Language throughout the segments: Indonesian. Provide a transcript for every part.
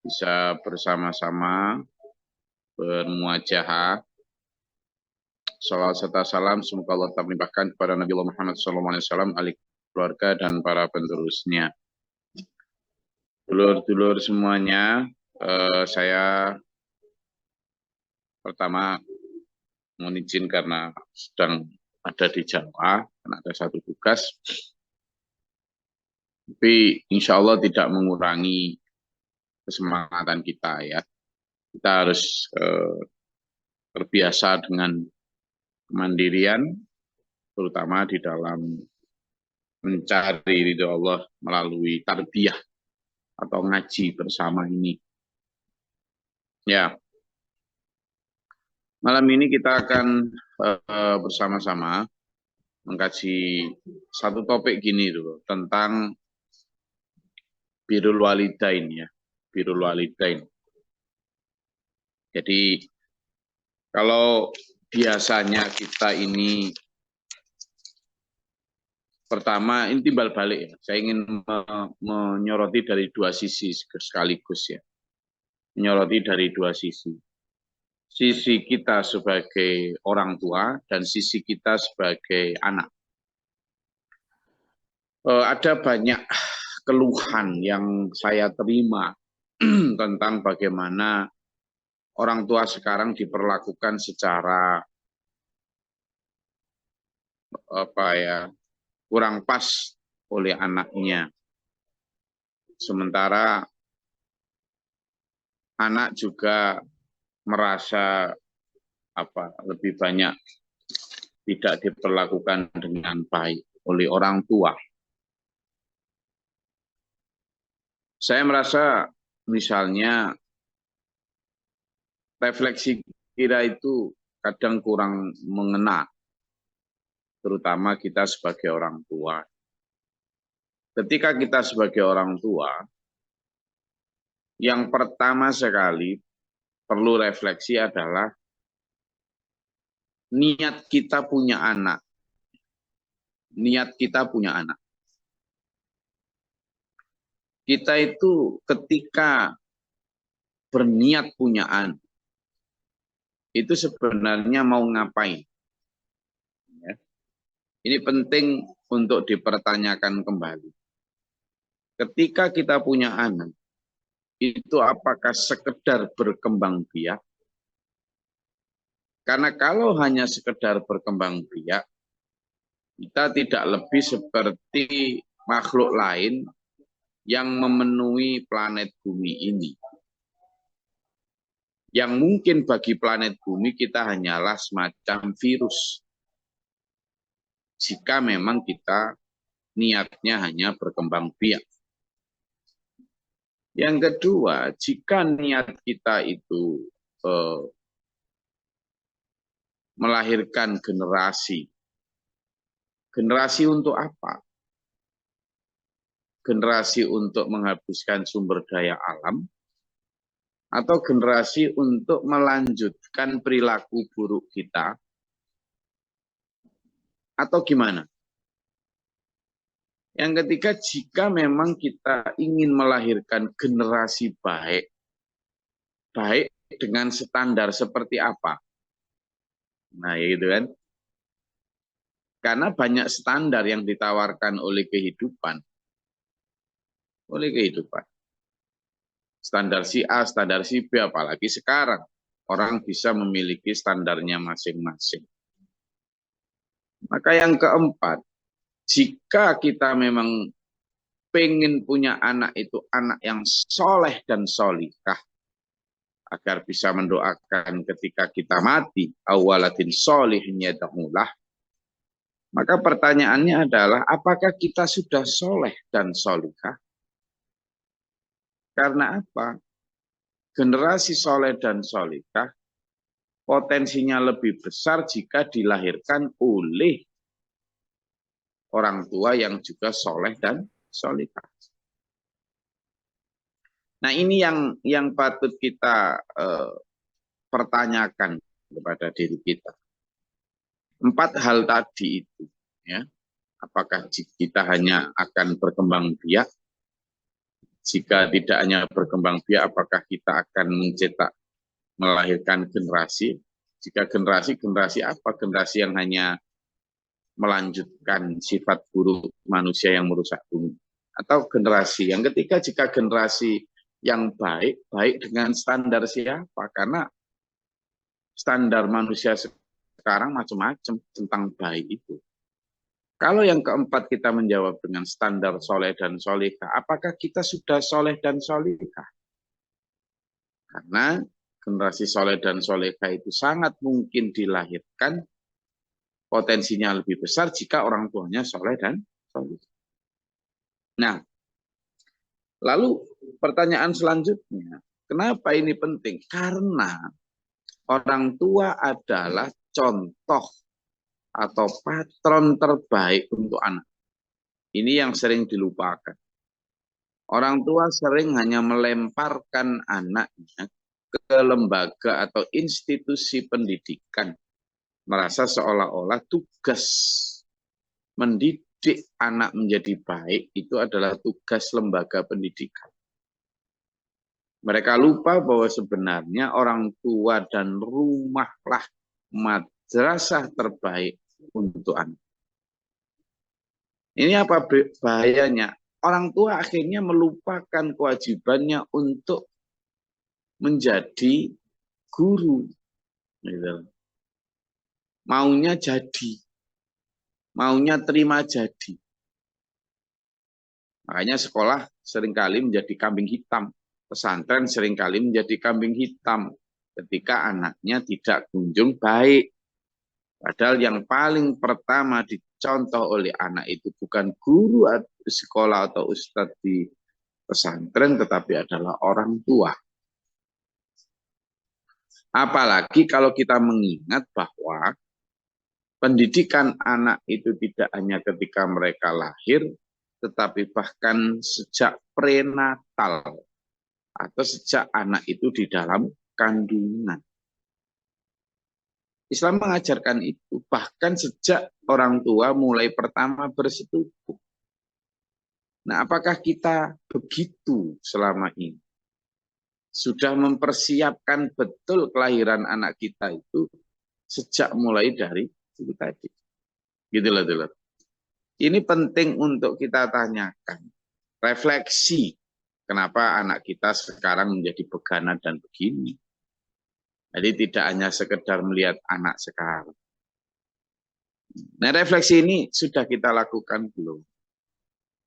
bisa bersama-sama bermuajahah. Salawat serta salam semoga Allah tetap melimpahkan kepada Nabi Muhammad SAW, ahli keluarga dan para penerusnya. Dulur-dulur semuanya, saya pertama mohon izin karena sedang ada di Jawa, karena ada satu tugas. Tapi insya Allah tidak mengurangi kesemangatan kita ya. Kita harus terbiasa dengan kemandirian, terutama di dalam mencari ridho Allah melalui tarbiyah atau ngaji bersama ini. Ya, malam ini kita akan bersama-sama mengkaji satu topik gini dulu tentang birrul walidain ya, birrul walidain. Jadi kalau biasanya kita ini pertama ini timbal balik ya. Saya ingin menyoroti dari dua sisi sekaligus ya. Menyoroti dari dua sisi. Sisi kita sebagai orang tua dan sisi kita sebagai anak. Ada banyak keluhan yang saya terima tentang bagaimana orang tua sekarang diperlakukan secara kurang pas oleh anaknya. Sementara anak juga merasa lebih banyak tidak diperlakukan dengan baik oleh orang tua. Saya merasa misalnya refleksi kita itu kadang kurang mengena, terutama kita sebagai orang tua. Ketika kita sebagai orang tua, yang pertama sekali perlu refleksi adalah niat kita punya anak. Niat kita punya anak. Kita itu ketika berniat punya anak, itu sebenarnya mau ngapain? Ya. Ini penting untuk dipertanyakan kembali. Ketika kita punya anak, itu apakah sekedar berkembang biak? Karena kalau hanya sekedar berkembang biak, kita tidak lebih seperti makhluk lain yang memenuhi planet bumi ini. Yang mungkin bagi planet bumi kita hanyalah semacam virus. Jika memang kita niatnya hanya berkembang biak. Yang kedua, jika niat kita itu melahirkan generasi. Generasi untuk apa? Generasi untuk menghabiskan sumber daya alam, atau generasi untuk melanjutkan perilaku buruk kita, atau gimana? Yang ketiga, jika memang kita ingin melahirkan generasi baik, baik dengan standar seperti apa? Nah, gitu kan? Karena banyak standar yang ditawarkan oleh kehidupan. Standar si A, standar si B, apalagi sekarang. Orang bisa memiliki standarnya masing-masing. Maka yang keempat, jika kita memang pengen punya anak itu anak yang soleh dan solikah, agar bisa mendoakan ketika kita mati, awaladin solihin yad'ulah, maka pertanyaannya adalah apakah kita sudah soleh dan solikah? Karena apa? Generasi soleh dan solikah potensinya lebih besar jika dilahirkan oleh orang tua yang juga soleh dan solikah. Nah, ini yang patut kita pertanyakan kepada diri kita. 4 hal tadi itu, ya, apakah kita hanya akan berkembang biak, Jika tidak hanya berkembang biak, apakah kita akan melahirkan generasi? Jika generasi apa? Generasi yang hanya melanjutkan sifat buruk manusia yang merusak bumi. Atau generasi yang ketiga, jika generasi yang baik dengan standar siapa? Karena standar manusia sekarang macam-macam tentang baik itu. Kalau yang keempat kita menjawab dengan standar soleh dan solehah, apakah kita sudah soleh dan solehah? Karena generasi soleh dan solehah itu sangat mungkin dilahirkan, potensinya lebih besar jika orang tuanya soleh dan solehah. Nah, lalu pertanyaan selanjutnya, kenapa ini penting? Karena orang tua adalah contoh atau patron terbaik untuk anak. Ini yang sering dilupakan. Orang tua sering hanya melemparkan anaknya ke lembaga atau institusi pendidikan, merasa seolah-olah tugas mendidik anak menjadi baik itu adalah tugas lembaga pendidikan. Mereka lupa bahwa sebenarnya orang tua dan rumahlah madrasah terbaik untuk anak. Ini apa bahayanya? Orang tua akhirnya melupakan kewajibannya untuk menjadi guru. Maunya jadi. Maunya terima jadi. Makanya sekolah seringkali menjadi kambing hitam. Pesantren seringkali menjadi kambing hitam ketika anaknya tidak kunjung baik. Padahal yang paling pertama dicontoh oleh anak itu bukan guru atau sekolah atau ustadz di pesantren, tetapi adalah orang tua. Apalagi kalau kita mengingat bahwa pendidikan anak itu tidak hanya ketika mereka lahir, tetapi bahkan sejak prenatal atau sejak anak itu di dalam kandungan. Islam mengajarkan itu, bahkan sejak orang tua mulai pertama bersetubuh. Nah, apakah kita begitu selama ini? Sudah mempersiapkan betul kelahiran anak kita itu sejak mulai dari itu tadi. Gitu loh. Ini penting untuk kita tanyakan. Refleksi, kenapa anak kita sekarang menjadi begana dan begini. Jadi tidak hanya sekedar melihat anak sekarang. Nah, refleksi ini sudah kita lakukan belum?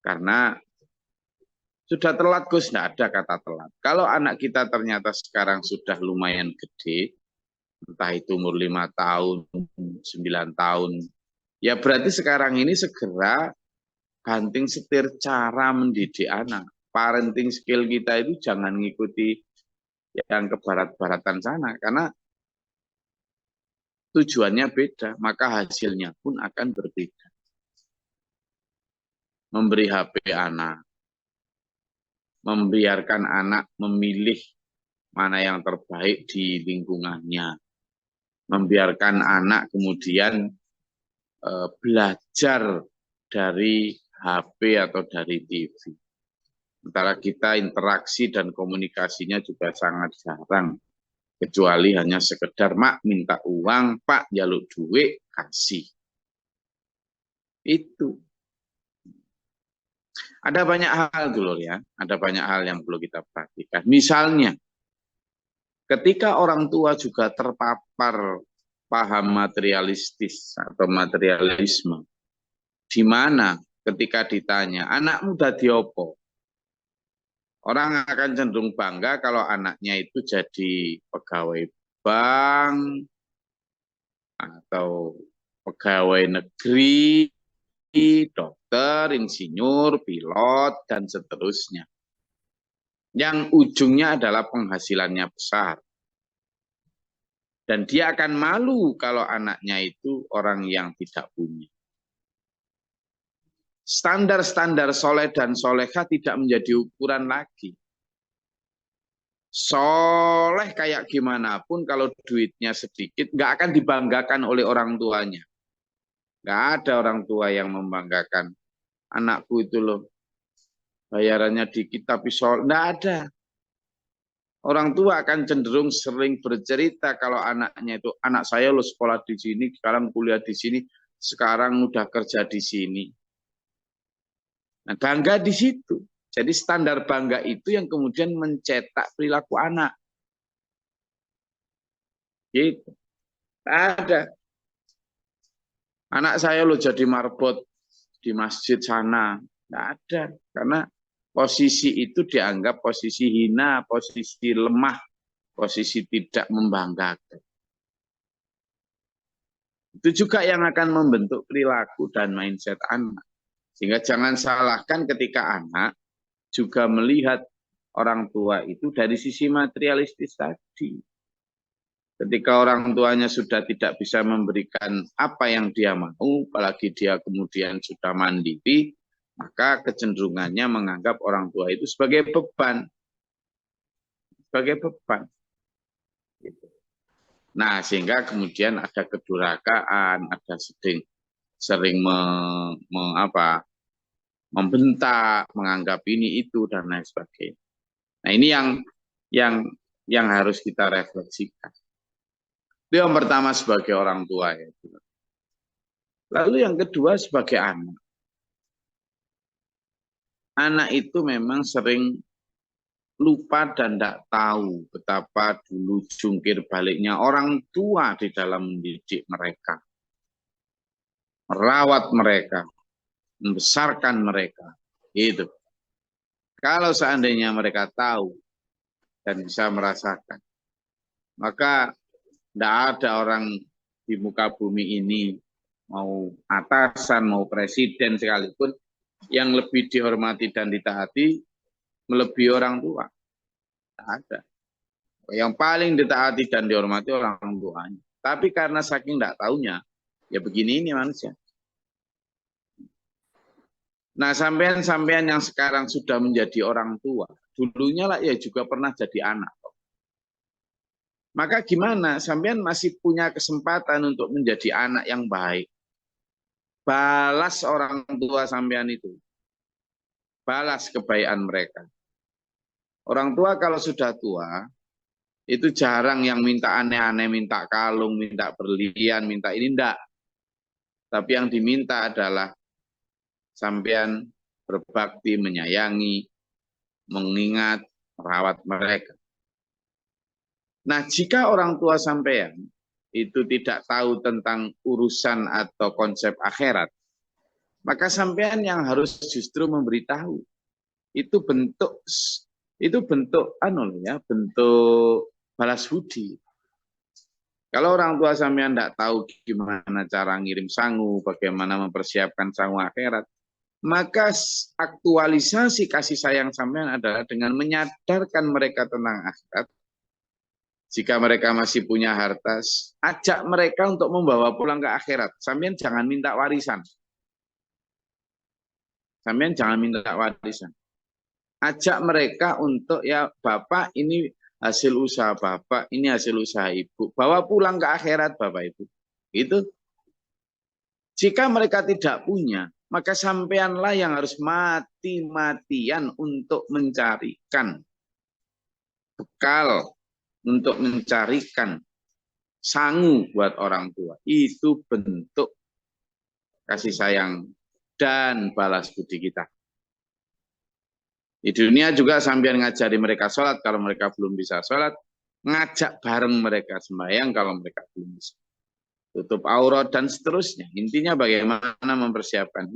Karena sudah telat, Gus, nggak ada kata telat. Kalau anak kita ternyata sekarang sudah lumayan gede, entah itu umur 5 tahun, 9 tahun, ya berarti sekarang ini segera banting setir cara mendidik anak. Parenting skill kita itu jangan ngikuti yang ke barat-baratan sana, karena tujuannya beda, maka hasilnya pun akan berbeda. Memberi HP anak, membiarkan anak memilih mana yang terbaik di lingkungannya, membiarkan anak kemudian belajar dari HP atau dari TV. Sementara kita interaksi dan komunikasinya juga sangat jarang. Kecuali hanya sekedar, mak minta uang, pak jaluk duit, kasih. Itu. Ada banyak hal dulu ya, ada banyak hal yang perlu kita perhatikan. Misalnya, ketika orang tua juga terpapar paham materialistis atau materialisme, di mana ketika ditanya, anakmu dadi opo? Orang akan cenderung bangga kalau anaknya itu jadi pegawai bank atau pegawai negeri, dokter, insinyur, pilot, dan seterusnya. Yang ujungnya adalah penghasilannya besar. Dan dia akan malu kalau anaknya itu orang yang tidak punya. Standar-standar soleh dan solehah tidak menjadi ukuran lagi. Soleh kayak gimana pun kalau duitnya sedikit, nggak akan dibanggakan oleh orang tuanya. Nggak ada orang tua yang membanggakan. Anakku itu loh, bayarannya dikit tapi soal nggak ada. Orang tua akan cenderung sering bercerita kalau anaknya itu, anak saya lo sekolah di sini, sekarang kuliah di sini, sekarang udah kerja di sini. Nah, bangga di situ. Jadi standar bangga itu yang kemudian mencetak perilaku anak. Gitu. Ada. Anak saya lo jadi marbot di masjid sana. Nggak ada. Karena posisi itu dianggap posisi hina, posisi lemah, posisi tidak membanggakan. Itu juga yang akan membentuk perilaku dan mindset anak. Sehingga jangan salahkan ketika anak juga melihat orang tua itu dari sisi materialistis tadi. Ketika orang tuanya sudah tidak bisa memberikan apa yang dia mau, apalagi dia kemudian sudah mandiri, maka kecenderungannya menganggap orang tua itu sebagai beban. Sebagai beban. Nah, sehingga kemudian ada kedurhakaan, ada sering membentak, menganggap ini itu dan lain sebagainya. Nah, ini yang harus kita refleksikan. Itu yang pertama sebagai orang tua ya. Lalu yang kedua sebagai anak. Anak itu memang sering lupa dan tidak tahu betapa dulu jungkir baliknya orang tua di dalam mendidik mereka, merawat mereka, membesarkan mereka. Itu. Kalau seandainya mereka tahu dan bisa merasakan, maka tidak ada orang di muka bumi ini, mau atasan, mau presiden sekalipun, yang lebih dihormati dan ditaati melebihi orang tua. Tidak ada. Yang paling ditaati dan dihormati orang tuanya. Tapi karena saking tidak tahunya, ya begini ini manusia. Nah, sampean-sampean yang sekarang sudah menjadi orang tua, dulunya lah ya juga pernah jadi anak. Maka gimana? Sampean masih punya kesempatan untuk menjadi anak yang baik. Balas orang tua sampean itu. Balas kebaikan mereka. Orang tua kalau sudah tua, itu jarang yang minta aneh-aneh, minta kalung, minta berlian, minta ini, enggak. Tapi yang diminta adalah sampean berbakti, menyayangi, mengingat, merawat mereka. Nah, jika orang tua sampean itu tidak tahu tentang urusan atau konsep akhirat, maka sampean yang harus justru memberitahu. Itu bentuk bentuk balas budi. Kalau orang tua sampean tidak tahu gimana cara ngirim sangu, bagaimana mempersiapkan sangu akhirat, maka aktualisasi kasih sayang sampean adalah dengan menyadarkan mereka tentang akhirat. Jika mereka masih punya harta, ajak mereka untuk membawa pulang ke akhirat. Sampean jangan minta warisan. Sampean jangan minta warisan. Ajak mereka untuk, ya Bapak ini hasil usaha Bapak, ini hasil usaha Ibu. Bawa pulang ke akhirat Bapak Ibu. Itu. Jika mereka tidak punya, maka sampeanlah yang harus mati-matian untuk mencarikan bekal, untuk mencarikan sangu buat orang tua. Itu bentuk kasih sayang dan balas budi kita. Di dunia juga sambil ngajari mereka sholat kalau mereka belum bisa sholat, ngajak bareng mereka sembahyang kalau mereka belum bisa. Tutup aurat dan seterusnya. Intinya bagaimana mempersiapkan.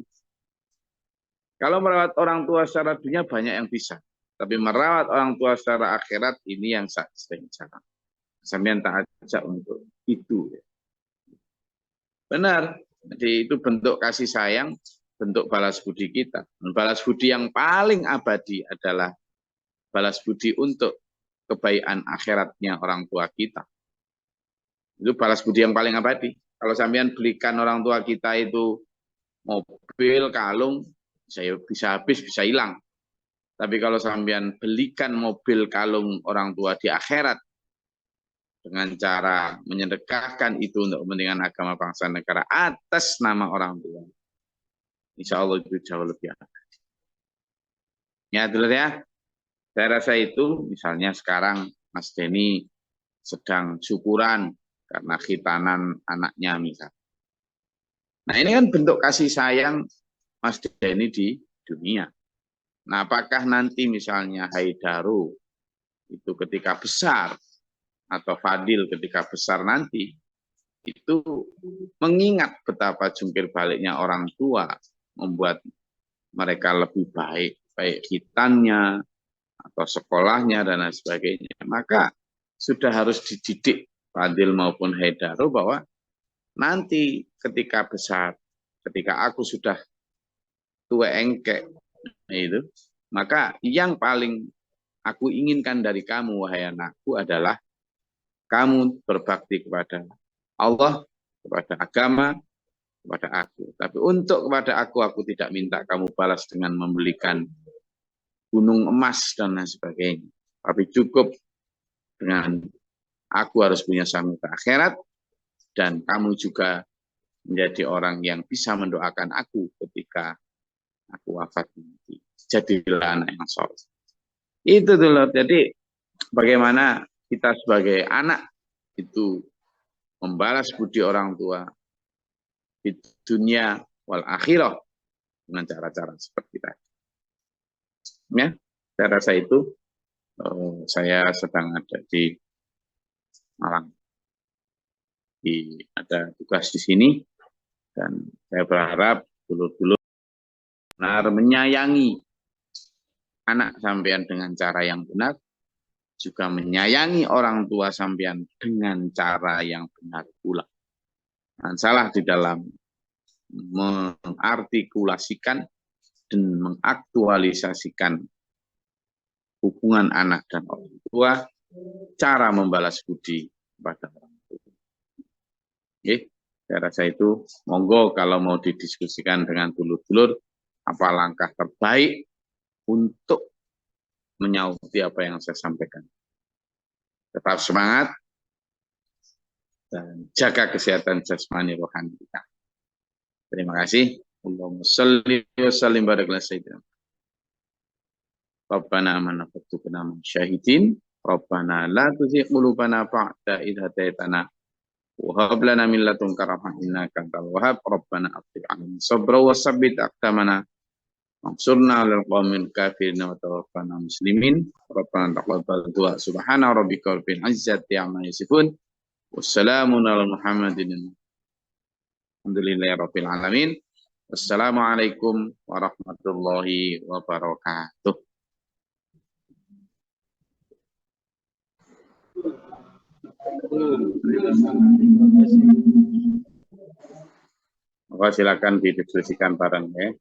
Kalau merawat orang tua secara dunia banyak yang bisa. Tapi merawat orang tua secara akhirat ini yang sering jarang. Sampean tak ajak untuk itu. Benar. Jadi itu bentuk kasih sayang, bentuk balas budi kita. Dan balas budi yang paling abadi adalah balas budi untuk kebaikan akhiratnya orang tua kita. Itu balas budi yang paling abadi. Kalau sampean belikan orang tua kita itu mobil, kalung, bisa habis, bisa hilang. Tapi kalau sampean belikan mobil kalung orang tua di akhirat dengan cara menyedekahkan itu untuk kepentingan agama bangsa negara atas nama orang tua, insya Allah itu jauh lebih abadi. Ya, dulu ya. Saya rasa itu, misalnya sekarang Mas Denny sedang syukuran karena khitanan anaknya misal. Nah, ini kan bentuk kasih sayang Mas Denny di dunia. Nah, apakah nanti misalnya Haidaru itu ketika besar atau Fadil ketika besar nanti itu mengingat betapa jungkir baliknya orang tua membuat mereka lebih baik, baik khitannya atau sekolahnya dan lain sebagainya, maka sudah harus dididik Fadil maupun Haidaru bahwa nanti ketika besar, ketika aku sudah tua engkek itu, maka yang paling aku inginkan dari kamu wahai anakku adalah kamu berbakti kepada Allah, kepada agama, kepada aku. Tapi untuk kepada aku tidak minta kamu balas dengan membelikan gunung emas dan lain sebagainya. Tapi cukup dengan aku harus punya sanggup ke akhirat dan kamu juga menjadi orang yang bisa mendoakan aku ketika aku wafat nanti. Jadilah anak yang soleh. Itu dulu. Jadi bagaimana kita sebagai anak itu membalas budi orang tua di dunia wal akhirah dengan cara-cara seperti tadi. Ya, saya rasa itu saya sedang ada di Malang. Ada tugas di sini dan saya berharap dulu-dulu benar menyayangi anak sampean dengan cara yang benar, juga menyayangi orang tua sampean dengan cara yang benar pula. Dan salah di dalam mengartikulasikan dan mengaktualisasikan hubungan anak dan orang tua, cara membalas budi kepada orang tua. Oke, saya rasa itu monggo kalau mau didiskusikan dengan dulur-dulur apa langkah terbaik untuk menyauti apa yang saya sampaikan. Tetap semangat dan jaga kesehatan jasmani rohani kita. Terima kasih. Allahumma shalli wa sallim barik ala sayyidina. Rabbana amanna faktubna min syahidin. Rabbana la tuzigh qulubana ba'da idh hadaitana wa hab lana min ladunka rahmatan innaka antal wahhab. Rabbana afrigh 'alaina sabra wa tsabbit aqdamana wansurna 'alal qaumil kafirin wa tawaffana muslimin. Rabbana taqabbal du'a subhana rabbika rabbil izzati 'amma yasifun. Wassalamun ala Muhammadin. Alhamdulillahirabbil alamin. Wassalamualaikum warahmatullahi wabarakatuh. Maka silakan didiskusikan bareng ya.